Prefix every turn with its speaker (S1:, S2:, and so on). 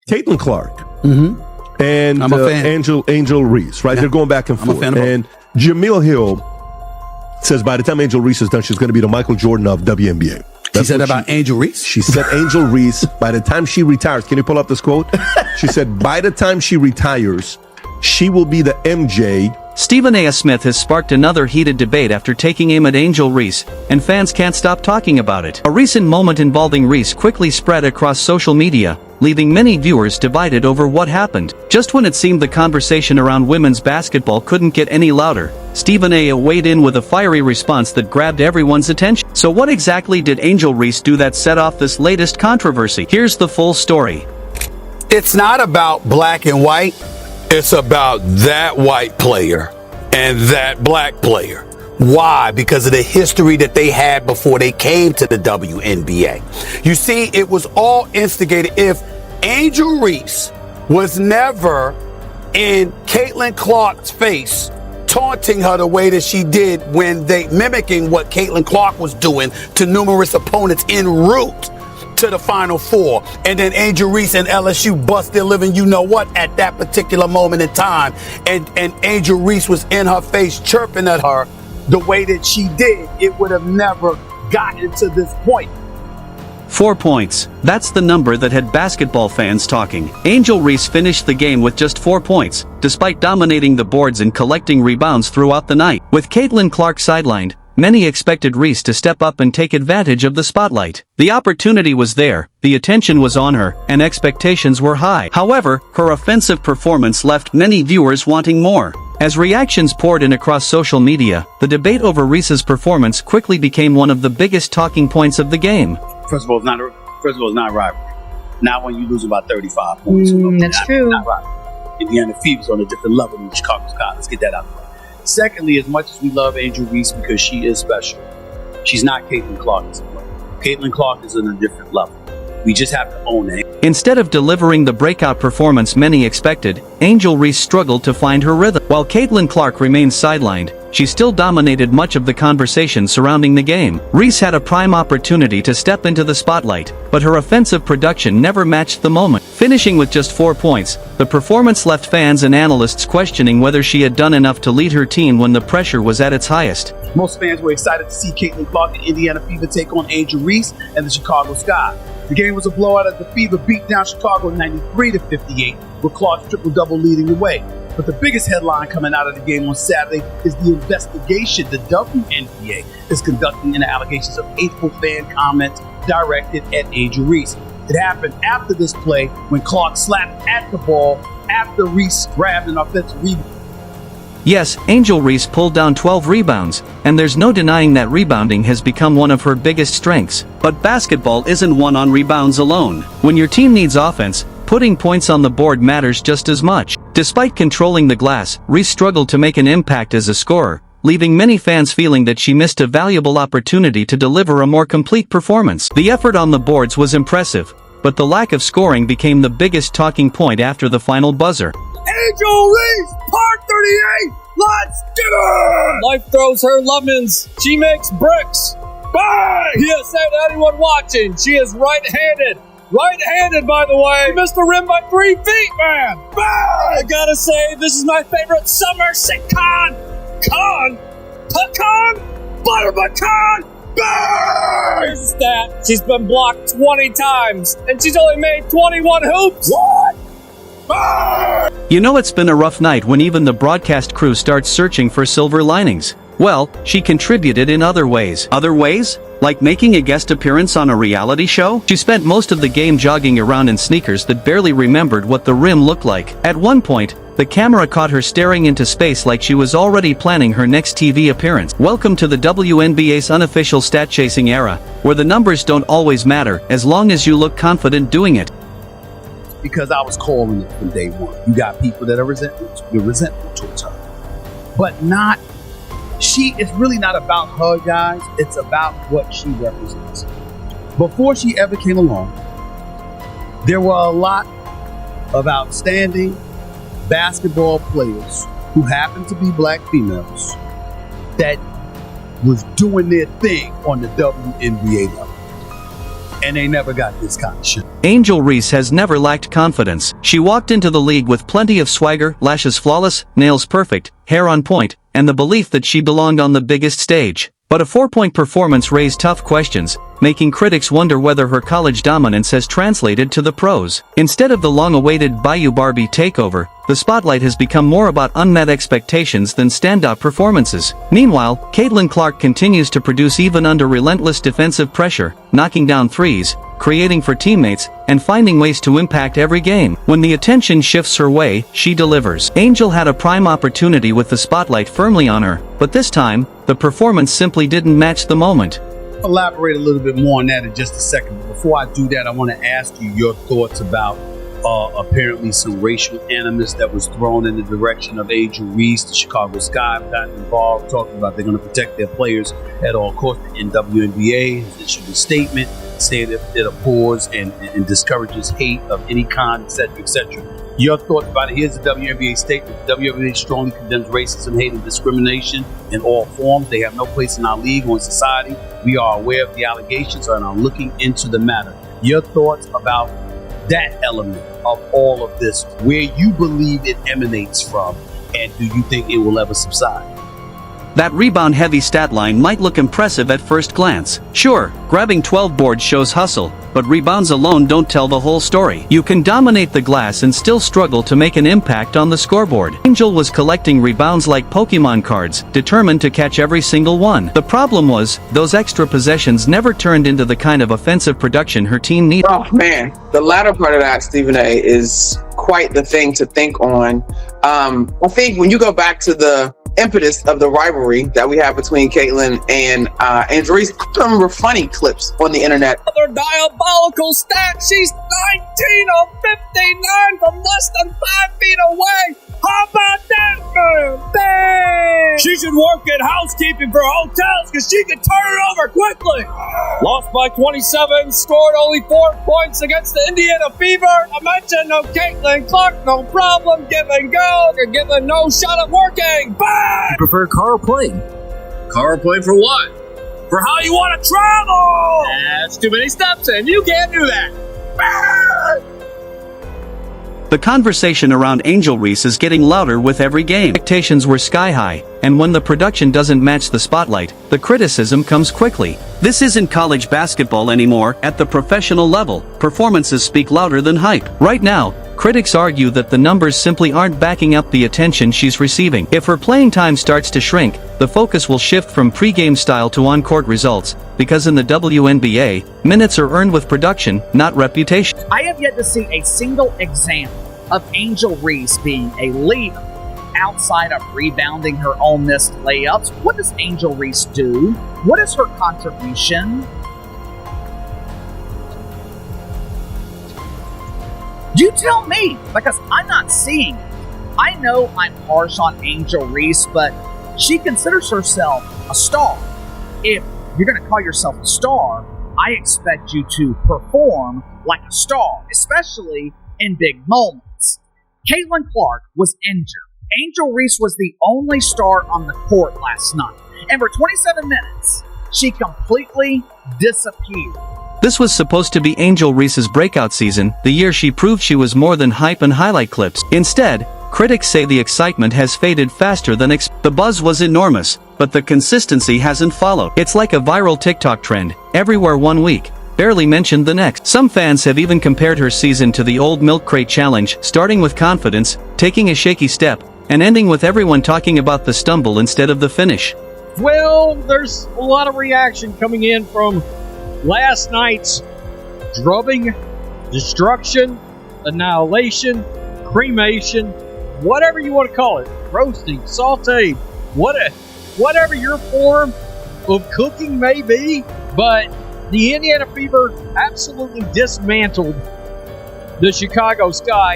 S1: Caitlin Clark and
S2: I'm a fan.
S1: Angel Reese, right?
S2: Yeah.
S1: They're going back and forth.
S2: I'm a fan of both.
S1: And Jamil Hill says by the time Angel Reese is done, she's going to be the Michael Jordan of WNBA.
S2: She said about Angel Reese?
S1: She said Angel Reese, by the time she retires, can you pull up this quote? She said, by the time she retires, she will be the MJ.
S3: Stephen A. Smith has sparked another heated debate after taking aim at Angel Reese, and fans can't stop talking about it. A recent moment involving Reese quickly spread across social media, leaving many viewers divided over what happened. Just when it seemed the conversation around women's basketball couldn't get any louder, Stephen A. weighed in with a fiery response that grabbed everyone's attention. So what exactly did Angel Reese do that set off this latest controversy? Here's the full story.
S2: It's not about black and white. It's about that white player and that black player. Why? Because of the history that they had before they came to the WNBA. You see, it was all instigated. If Angel Reese was never in Caitlin Clark's face, taunting her the way that she did when they mimicking what Caitlin Clark was doing to numerous opponents en route to the Final Four, and then Angel Reese and LSU bust their living you-know-what at that particular moment in time, and Angel Reese was in her face chirping at her the way that she did, it would have never gotten to this point.
S3: 4 points. That's the number that had basketball fans talking. Angel Reese finished the game with just 4 points, despite dominating the boards and collecting rebounds throughout the night. With Caitlin Clark sidelined, many expected Reese to step up and take advantage of the spotlight. The opportunity was there, the attention was on her, and expectations were high. However, her offensive performance left many viewers wanting more. As reactions poured in across social media, the debate over Reese's performance quickly became one of the biggest talking points of the game.
S4: First of all, it's not rivalry. Not when you lose about 35 points.
S5: That's true.
S4: Not rivalry. Indiana Fever's on a different level than Chicago Sky. Let's get that out of the way. Secondly, as much as we love Angel Reese because she is special, she's not Caitlin Clark as a player. Caitlin Clark is on a different level. We just have to own it.
S3: Instead of delivering the breakout performance many expected, Angel Reese struggled to find her rhythm. While Caitlin Clark remained sidelined, she still dominated much of the conversation surrounding the game. Reese had a prime opportunity to step into the spotlight, but her offensive production never matched the moment. Finishing with just 4 points, the performance left fans and analysts questioning whether she had done enough to lead her team when the pressure was at its highest.
S4: Most fans were excited to see Caitlin Clark and Indiana Fever take on Angel Reese and the Chicago Sky. The game was a blowout as the Fever beat down Chicago 93-58, with Clark's triple-double leading the way. But the biggest headline coming out of the game on Saturday is the investigation the WNBA is conducting into allegations of hateful fan comments directed at Angel Reese. It happened after this play when Clark slapped at the ball after Reese grabbed an offensive rebound.
S3: Yes, Angel Reese pulled down 12 rebounds, and there's no denying that rebounding has become one of her biggest strengths. But basketball isn't won on rebounds alone. When your team needs offense, putting points on the board matters just as much. Despite controlling the glass, Reese struggled to make an impact as a scorer, leaving many fans feeling that she missed a valuable opportunity to deliver a more complete performance. The effort on the boards was impressive, but the lack of scoring became the biggest talking point after the final buzzer.
S4: Angel Reese, Park 38, let's get her!
S6: Life throws her lemons. She makes bricks. Bang! PSA to anyone watching, she is right-handed. Right-handed, by the way. She missed the rim by 3 feet, man. Bang! I gotta say, this is my favorite summer sitcom. Pecan? Butter pecan? Bang! Here's the stat. She's been blocked 20 times, and she's only made 21 hoops.
S4: What? Bang!
S3: You know it's been a rough night when even the broadcast crew starts searching for silver linings. Well, she contributed in other ways. Other ways? Like making a guest appearance on a reality show? She spent most of the game jogging around in sneakers that barely remembered what the rim looked like. At one point, the camera caught her staring into space like she was already planning her next TV appearance. Welcome to the WNBA's unofficial stat-chasing era, where the numbers don't always matter as long as you look confident doing it.
S4: Because I was calling it from day one. You got people that are resentful towards her. But not, it's really not about her, guys. It's about what she represents. Before she ever came along, there were a lot of outstanding basketball players who happened to be black females that was doing their thing on the WNBA level. and they never got this kind of shit.
S3: Angel Reese has never lacked confidence. She walked into the league with plenty of swagger, lashes flawless, nails perfect, hair on point, and the belief that she belonged on the biggest stage. But a 4-point performance raised tough questions, making critics wonder whether her college dominance has translated to the pros. Instead of the long-awaited Bayou Barbie takeover, the spotlight has become more about unmet expectations than standout performances. Meanwhile, Caitlin Clark continues to produce even under relentless defensive pressure, knocking down threes, creating for teammates, and finding ways to impact every game. When the attention shifts her way, she delivers. Angel had a prime opportunity with the spotlight firmly on her, but this time, the performance simply didn't match the moment.
S4: Elaborate a little bit more on that in just a second. But before I do that, I want to ask you your thoughts about apparently some racial animus that was thrown in the direction of Angel Reese. The Chicago Sky have gotten involved, talking about they're going to protect their players at all costs. The WNBA has issued a statement saying that it abhors and discourages hate of any kind, etc., etc. Your thoughts about it? Here's the WNBA statement. The WNBA strongly condemns racism, hate, and discrimination in all forms. They have no place in our league or in society. We are aware of the allegations and are looking into the matter. Your thoughts about that element of all of this, where you believe it emanates from, and do you think it will ever subside?
S3: That rebound-heavy stat line might look impressive at first glance. Sure, grabbing 12 boards shows hustle, but rebounds alone don't tell the whole story. You can dominate the glass and still struggle to make an impact on the scoreboard. Angel was collecting rebounds like Pokemon cards, determined to catch every single one. The problem was, those extra possessions never turned into the kind of offensive production her team needed.
S5: Oh man, the latter part of that, Stephen A., is quite the thing to think on. I think when you go back to the impetus of the rivalry that we have between Caitlin and Angel Reese, I remember funny clips on the internet.
S6: Another diabolical stat. She's 19 of 59 from less than 5 feet away. How about that, man? Dang! She should work in housekeeping for hotels because she can turn it over quickly. Lost by 27, scored only 4 points against the Indiana Fever. I mentioned no Caitlin Clark, no problem. Give and go. You're giving no shot at working. Bang!
S7: You prefer car or plane?
S6: Car play for what? For how you want to travel! That's too many steps in. You can't do that. Bang!
S3: The conversation around Angel Reese is getting louder with every game. Expectations were sky high, and when the production doesn't match the spotlight, the criticism comes quickly. This isn't college basketball anymore. At the professional level, performances speak louder than hype. Right now, critics argue that the numbers simply aren't backing up the attention she's receiving. If her playing time starts to shrink, the focus will shift from pre-game style to on-court results, because in the WNBA, minutes are earned with production, not reputation.
S7: I have yet to see a single example of Angel Reese being a leader outside of rebounding her own missed layups. What does Angel Reese do? What is her contribution? You tell me, because I'm not seeing it. I know I'm harsh on Angel Reese, but she considers herself a star. If you're going to call yourself a star, I expect you to perform like a star, especially in big moments. Caitlin Clark was injured. Angel Reese was the only star on the court last night. And for 27 minutes, she completely disappeared.
S3: This was supposed to be Angel Reese's breakout season, the year she proved she was more than hype and highlight clips. Instead, critics say the excitement has faded faster than the buzz was enormous, but the consistency hasn't followed. It's like a viral TikTok trend, everywhere one week, barely mentioned the next. Some fans have even compared her season to the old milk crate challenge, starting with confidence, taking a shaky step, and ending with everyone talking about the stumble instead of the finish.
S6: Well, there's a lot of reaction coming in from last night's drubbing, destruction, annihilation, cremation, whatever you want to call it, roasting, sauteed, whatever your form of cooking may be. But the Indiana Fever absolutely dismantled the Chicago Sky.